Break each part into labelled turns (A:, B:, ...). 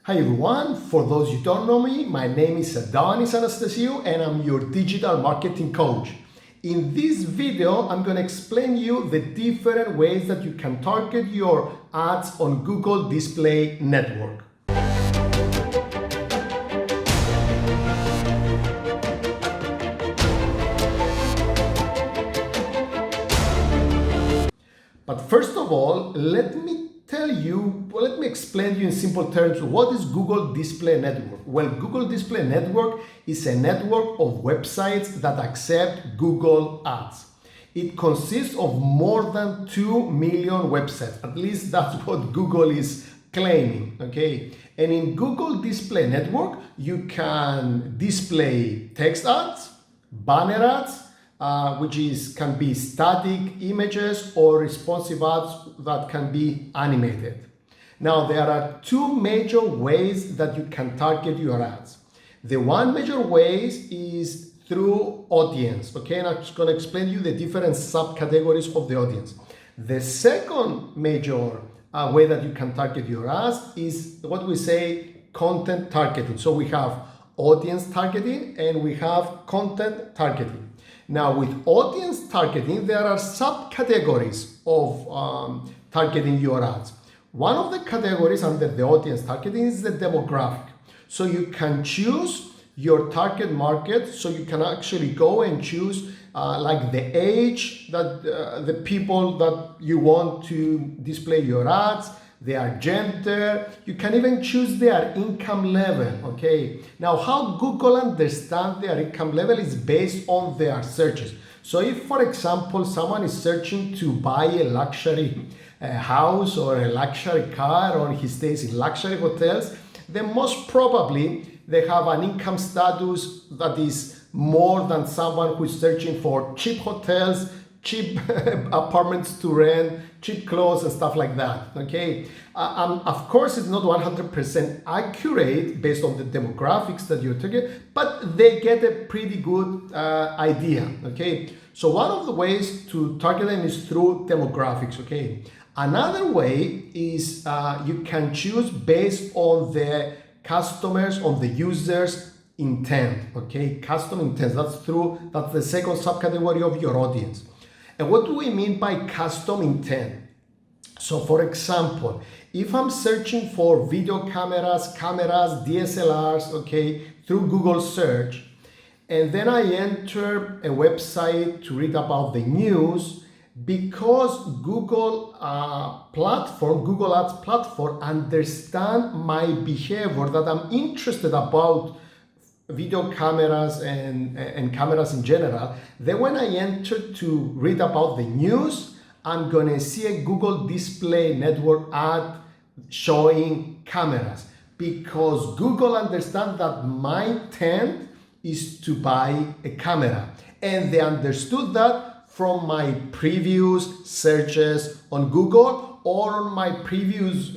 A: Hi everyone, for those you don't know me, my name is Adonis Anastasiou and I'm your digital marketing coach. In this video, I'm going to explain you the different ways that you can target your ads on Google Display Network. But first of all, let me explain to you in simple terms, what is Google Display Network? Well, Google Display Network is a network of websites that accept Google Ads. It consists of more than 2 million websites. At least that's what Google is claiming, okay? And in Google Display Network, you can display text ads, banner ads, can be static images or responsive ads that can be animated. Now, there are two major ways that you can target your ads. The one major way is through audience, okay? And I'm just going to explain to you the different subcategories of the audience. The second major way that you can target your ads is what we say content targeting. So we have audience targeting and we have content targeting. Now, with audience targeting, there are subcategories of targeting your ads. One of the categories under the audience targeting is the demographic. So you can choose your target market. So you can actually go and choose like the age that the people that you want to display your ads, their gender. You can even choose their income level, okay? Now, how Google understands their income level is based on their searches. So if, for example, someone is searching to buy a luxury house or a luxury car, or he stays in luxury hotels, then most probably they have an income status that is more than someone who is searching for cheap hotels, cheap apartments to rent, cheap clothes and stuff like that, okay? Of course, it's not 100% accurate based on the demographics that you're taking, but they get a pretty good idea, okay? So one of the ways to target them is through demographics, okay? Another way is you can choose based on the customers, on the users' intent, okay? Custom intent, that's the second subcategory of your audience. And what do we mean by custom intent? So for example, if I'm searching for video cameras, DSLRs, okay, through Google search, and then I enter a website to read about the news, because Google Ads platform understand my behavior, that I'm interested about video cameras and cameras in general, then when I enter to read about the news, I'm gonna see a Google Display Network ad showing cameras, because Google understands that my intent is to buy a camera, and they understood that from my previous searches on Google or on my previous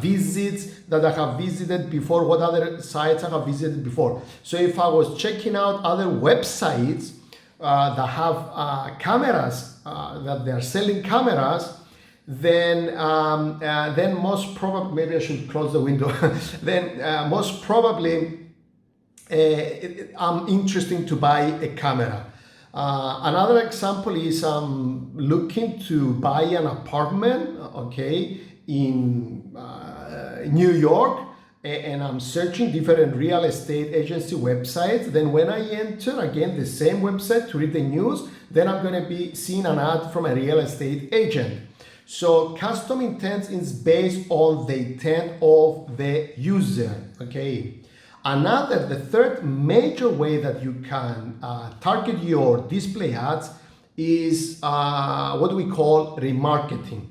A: visits that I have visited before, what other sites I have visited before. So if I was checking out other websites that have cameras, that they are selling cameras, then most probably, maybe I should close the window, then most probably I'm interested to buy a camera. Another example is I'm looking to buy an apartment, okay, in New York, and I'm searching different real estate agency websites. Then when I enter again the same website to read the news, then I'm going to be seeing an ad from a real estate agent. So custom intent is based on the intent of the user, okay? The third major way that you can target your display ads is what we call remarketing.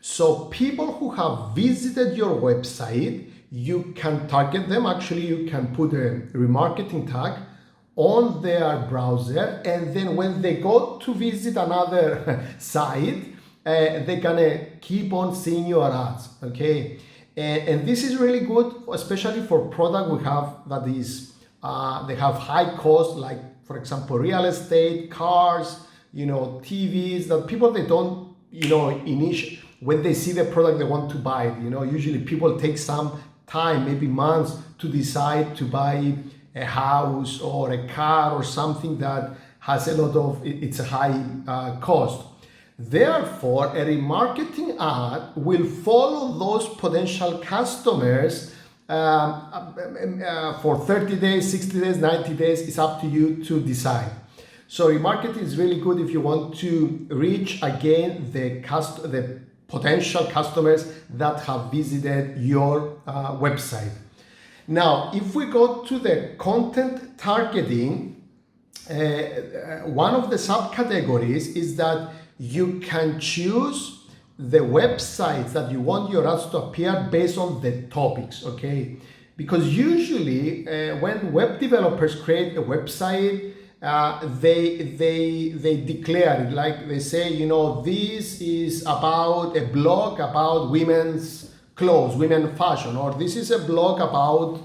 A: So people who have visited your website, you can target them. Actually, you can put a remarketing tag on their browser, and then when they go to visit another site, they're gonna keep on seeing your ads, okay? And this is really good, especially for product we have that is, they have high cost, like for example, real estate, cars, TVs, that people, they don't, when they see the product they want to buy it. Usually people take some time, maybe months, to decide to buy a house or a car or something that has a lot of, it's a high cost. Therefore, a remarketing ad will follow those potential customers for 30 days, 60 days, 90 days. It's up to you to decide. So remarketing is really good if you want to reach again the potential customers that have visited your website. Now, if we go to the content targeting, one of the subcategories is that you can choose the websites that you want your ads to appear based on the topics, okay? Because usually when web developers create a website, they declare it, like they say, you know, this is about a blog about women's clothes, women fashion, or this is a blog about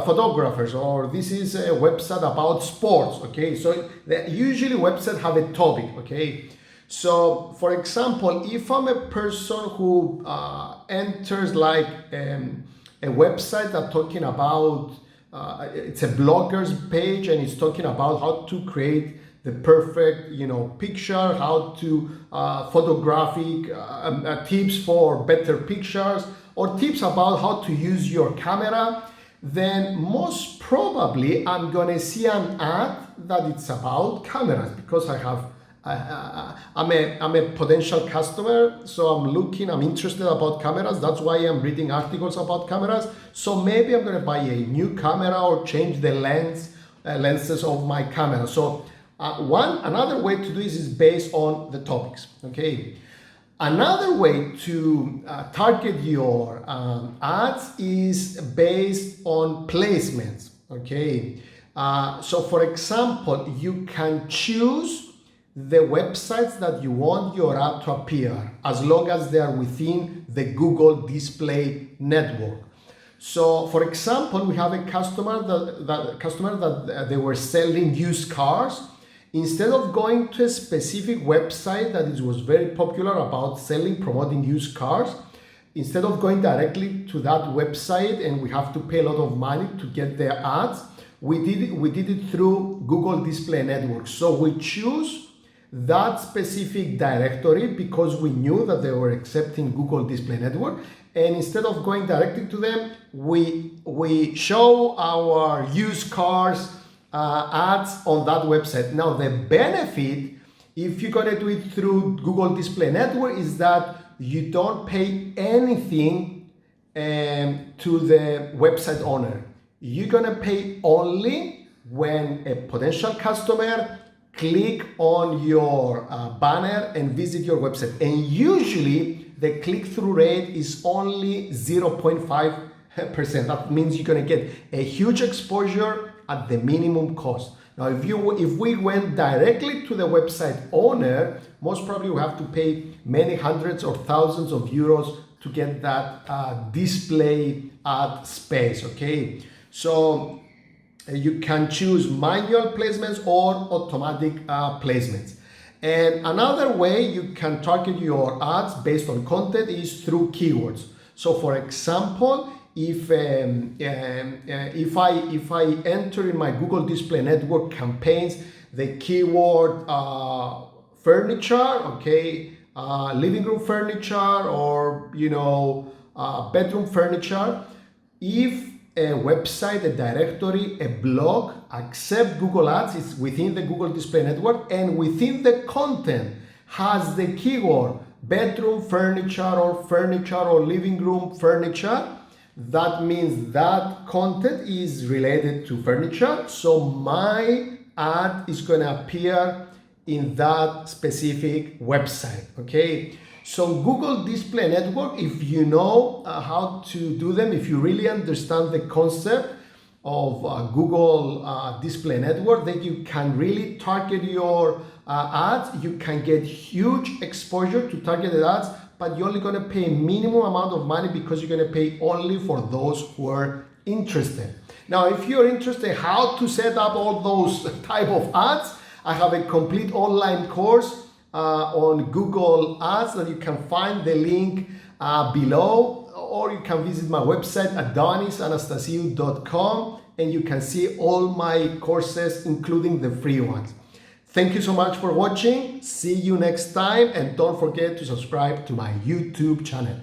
A: photographers, or this is a website about sports, okay? So usually websites have a topic, okay? So for example, if I'm a person who enters like a website that's talking about, it's a blogger's page and it's talking about how to create the perfect, you know, picture, how to photographic tips for better pictures, or tips about how to use your camera, then most probably I'm gonna see an ad that it's about cameras, because I'm a potential customer, so I'm interested about cameras. That's why I'm reading articles about cameras. So maybe I'm gonna buy a new camera or change the lenses of my camera. So another way to do this is based on the topics, okay? Another way to target your ads is based on placements, okay? So for example, you can choose the websites that you want your ad to appear, as long as they are within the Google Display Network. So for example, we have a customer that they were selling used cars. Instead of going to a specific website that was very popular about promoting used cars, instead of going directly to that website and we have to pay a lot of money to get their ads, we did it through Google Display Network. So we choose that specific directory because we knew that they were accepting Google Display Network, and instead of going directly to them, we show our used cars ads on that website. Now the benefit, if you're gonna do it through Google Display Network, is that you don't pay anything to the website owner. You're gonna pay only when a potential customer click on your banner and visit your website. And usually the click-through rate is only 0.5%. That means you're gonna get a huge exposure at the minimum cost. Now, if we went directly to the website owner, most probably we have to pay many hundreds or thousands of euros to get that display ad space, okay? So you can choose manual placements or automatic placements. And another way you can target your ads based on content is through keywords. So for example, if I enter in my Google Display Network campaigns the keyword furniture, okay, living room furniture, or bedroom furniture, if a website, a directory, a blog accept Google Ads, it's within the Google Display Network, and within the content has the keyword bedroom furniture or living room furniture, that means that content is related to furniture. So my ad is going to appear in that specific website, okay? So Google Display Network, if you know how to do them, if you really understand the concept of Google Display Network, then you can really target your ads. You can get huge exposure to targeted ads, but you're only going to pay a minimum amount of money because you're going to pay only for those who are interested. Now, if you're interested how to set up all those type of ads, I have a complete online course on Google Ads that you can find the link below. or you can visit my website adonisanastasiou.com, and you can see all my courses, including the free ones. Thank you so much for watching. See you next time, and don't forget to subscribe to my YouTube channel.